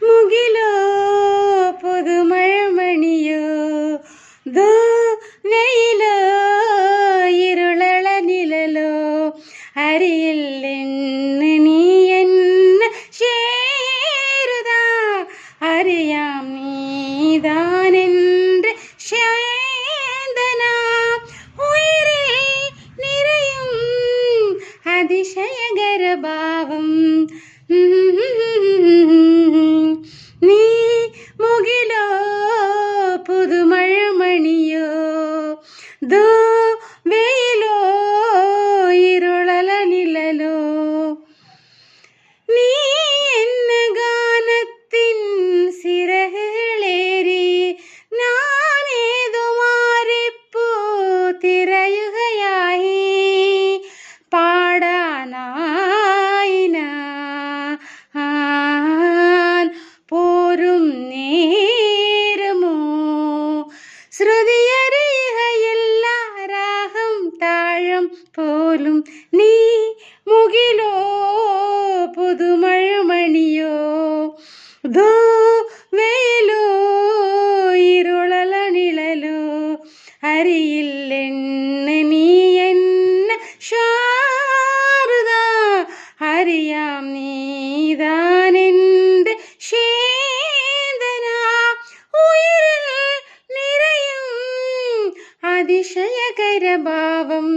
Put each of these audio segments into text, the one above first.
മുകിലോ പുതുമഴമണിയോ വെയിലോ ഇരുളള നിഴലോ അറിയില്ലെന്ന് നീ എന്നെ ചേരുതാ അറിയാം നീതാനെൻ്റെ ശേന്തന ഉയരിൽ നിറയും അതിശയകരഭാവം നീ മുകിലോ പുതുമഴമണിയോ വെയിലോ ഇരുളല നിഴലോ നീ എന്ന ഗാനത്തിൻ സിരകളേറി ഞാനേതു മാറിപ്പോ തിരയുകയായി പാടാനായി ഞാൻ പോരും നേരമോ ശ്രുതിയറിയുകയില്ല രാഗം താഴം പോലും നീ മുകിലോ പുതുമഴമണിയോ വെയിലോ ഇരുളല നിഴലോ അറിയില്ലെന്ന് നീ എന്നെ ശാരദ അറിയാം നീതാനെൻ്റെ ശേന്തന ഉയരിൽ നിറയും അതിശയകരഭാവം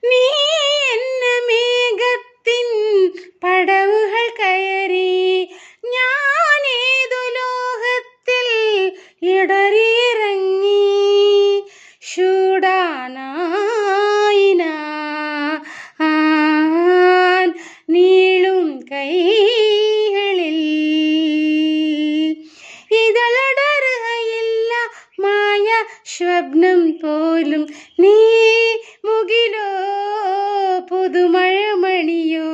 നീ എന്ന മേഘത്തിൻ പടവുകൾ കയറി ഞാനേതു ലോകത്തിൽ ഇടറിയിറങ്ങി ചൂടാനായി ഞാൻ നീളും കൈകളിൽ ഇതളടറുകയില്ല മായ സ്വപ്നം പോലും നീ മുകിലോ പുതുമഴമണിയോ